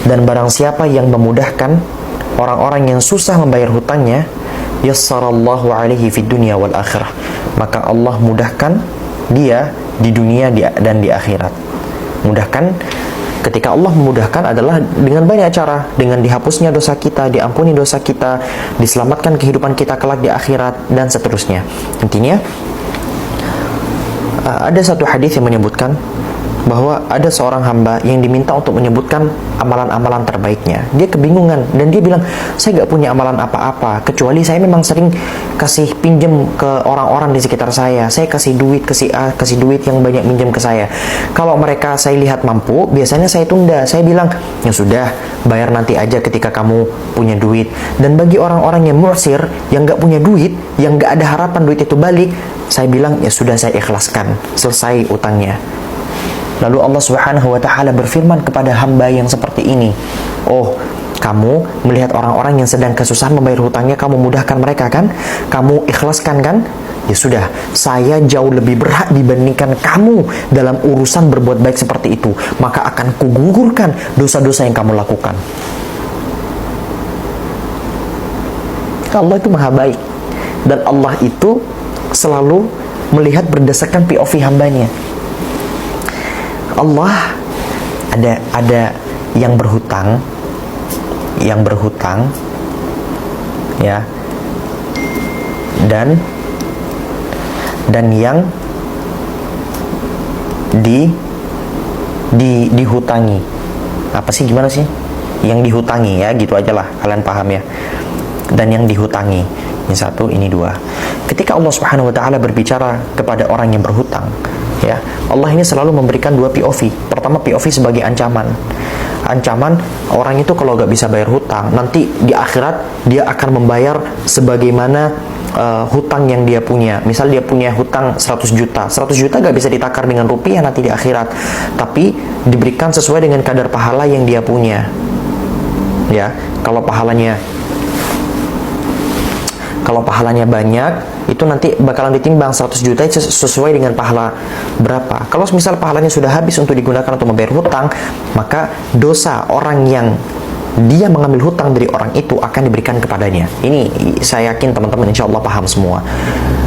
Dan barang siapa yang memudahkan orang-orang yang susah membayar hutangnya, yassarallahu alaihi fid dunya wal akhirah, maka Allah mudahkan dia di dunia dan di akhirat. Mudahkan, ketika Allah memudahkan adalah dengan banyak cara, dengan dihapusnya dosa kita, diampuni dosa kita, diselamatkan kehidupan kita kelak di akhirat, dan seterusnya. Intinya, ada satu hadis yang menyebutkan bahwa ada seorang hamba yang diminta untuk menyebutkan amalan-amalan terbaiknya. Dia kebingungan dan dia bilang, saya gak punya amalan apa-apa, kecuali saya memang sering kasih pinjam ke orang-orang di sekitar saya. Saya kasih duit ke si A, kasih duit yang banyak minjem ke saya. Kalau mereka saya lihat mampu, biasanya saya tunda. Saya bilang, ya sudah, bayar nanti aja ketika kamu punya duit. Dan bagi orang-orang yang mu'sir, yang gak punya duit, yang gak ada harapan duit itu balik, saya bilang, ya sudah, saya ikhlaskan, selesai utangnya. Lalu Allah Subhanahu wa ta'ala berfirman kepada hamba yang seperti ini, oh, kamu melihat orang-orang yang sedang kesusahan membayar hutangnya, kamu mudahkan mereka kan? Kamu ikhlaskan kan? Ya sudah, saya jauh lebih berhak dibandingkan kamu dalam urusan berbuat baik seperti itu. Maka akan kugugurkan dosa-dosa yang kamu lakukan. Allah itu maha baik. Dan Allah itu selalu melihat berdasarkan POV hambanya. Allah ada yang berhutang ya, dan yang dihutangi. Apa sih, gimana sih? Yang dihutangi, ya gitu aja lah, kalian paham ya. Dan yang dihutangi, ini satu, ini dua. Ketika Allah Subhanahu wa ta'ala berbicara kepada orang yang berhutang, ya, Allah ini selalu memberikan dua POV. Pertama, POV sebagai ancaman. Ancaman orang itu kalau gak bisa bayar hutang, nanti di akhirat dia akan membayar sebagaimana hutang yang dia punya. Misal dia punya hutang 100 juta. 100 juta gak bisa ditakar dengan rupiah nanti di akhirat, tapi diberikan sesuai dengan kadar pahala yang dia punya. Ya, kalau pahalanya banyak, itu nanti bakalan ditimbang 100 juta sesuai dengan pahala berapa. Kalau misal pahalanya sudah habis untuk digunakan untuk membayar hutang, maka dosa orang yang dia mengambil hutang dari orang itu akan diberikan kepadanya. Ini saya yakin teman-teman insya Allah paham semua.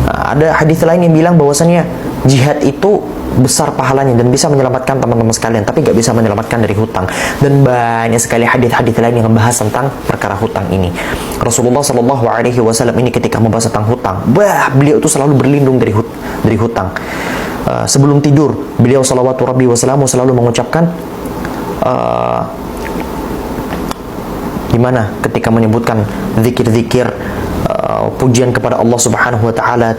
Ada hadis lain yang bilang bahwasannya jihad itu besar pahalanya dan bisa menyelamatkan teman-teman sekalian, tapi gak bisa menyelamatkan dari hutang. Dan banyak sekali hadis-hadis lain yang membahas tentang perkara hutang ini. Rasulullah SAW ini ketika membahas tentang hutang, beliau itu selalu berlindung dari hutang. Sebelum tidur, beliau salawatu rabbi wassalamu selalu mengucapkan dimana ketika menyebutkan zikir-zikir pujian kepada Allah Subhanahu wa ta'ala,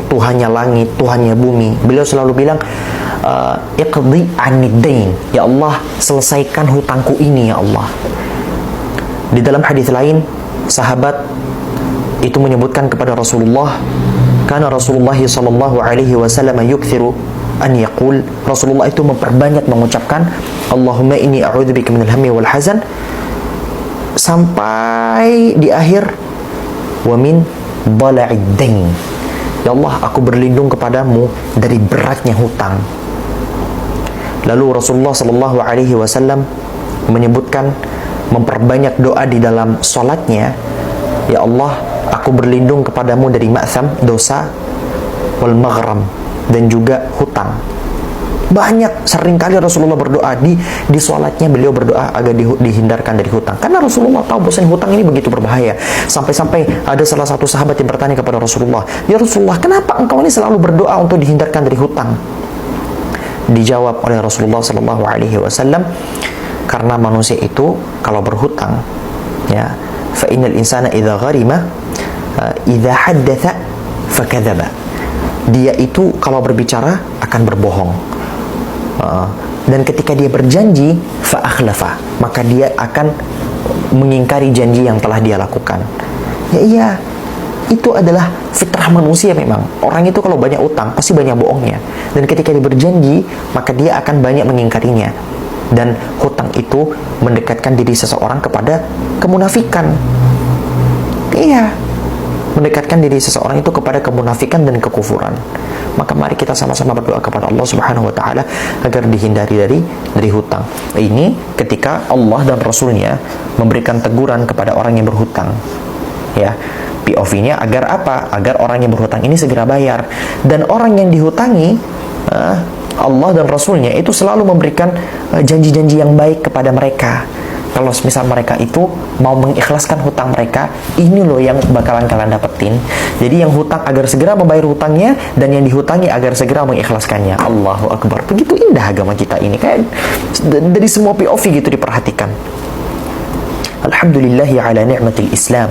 Tuhannya langit, Tuhannya bumi, beliau selalu bilang, iqdi aniddain, ya Allah, selesaikan hutangku ini ya Allah. Di dalam hadis lain, sahabat itu menyebutkan kepada Rasulullah, karena Rasulullah sallallahu alaihi wasallam yukthiru an yaqul, Rasulullah itu memperbanyak mengucapkan Allahumma inni a'udzubika minal hammi wal hazan, sampai di akhir wa min dhala'id dain, ya Allah, aku berlindung kepadamu dari beratnya hutang. Lalu Rasulullah sallallahu alaihi wasallam menyebutkan, memperbanyak doa di dalam salatnya, ya Allah, aku berlindung kepadamu dari ma'tham, dosa, wal maghram, dan juga hutang. Banyak, seringkali Rasulullah berdoa di sholatnya, beliau berdoa agar dihindarkan dari hutang. Karena Rasulullah tahu bahwa hutang ini begitu berbahaya. Sampai-sampai ada salah satu sahabat yang bertanya kepada Rasulullah, ya Rasulullah, kenapa engkau ini selalu berdoa untuk dihindarkan dari hutang? Dijawab oleh Rasulullah sallallahu alaihi wasallam, karena manusia itu kalau berhutang, ya, fa innal insana idza gharima idza haddatha fakadzaba. Dia itu kalau berbicara akan berbohong. Dan ketika dia berjanji fa'akhlafa, maka dia akan mengingkari janji yang telah dia lakukan. Ya iya, itu adalah fitrah manusia memang. Orang itu kalau banyak utang pasti banyak bohongnya. Dan ketika dia berjanji, maka dia akan banyak mengingkarinya. Dan hutang itu mendekatkan diri seseorang kepada kemunafikan. Iya, mendekatkan diri seseorang itu kepada kemunafikan dan kekufuran. Maka mari kita sama-sama berdoa kepada Allah Subhanahu wa taala agar dihindari dari hutang. Ini ketika Allah dan Rasulnya memberikan teguran kepada orang yang berhutang. Ya, POV-nya agar apa? Agar orang yang berhutang ini segera bayar. Dan orang yang dihutangi, Allah dan Rasulnya itu selalu memberikan janji-janji yang baik kepada mereka. Kalau misal mereka itu mau mengikhlaskan hutang mereka, ini loh yang bakalan kalian dapetin. Jadi yang hutang agar segera membayar hutangnya, dan yang dihutangi agar segera mengikhlaskannya. Allahu Akbar. Begitu indah agama kita ini. Kayak dari semua POV gitu diperhatikan. Alhamdulillahi ala ni'matil Islam.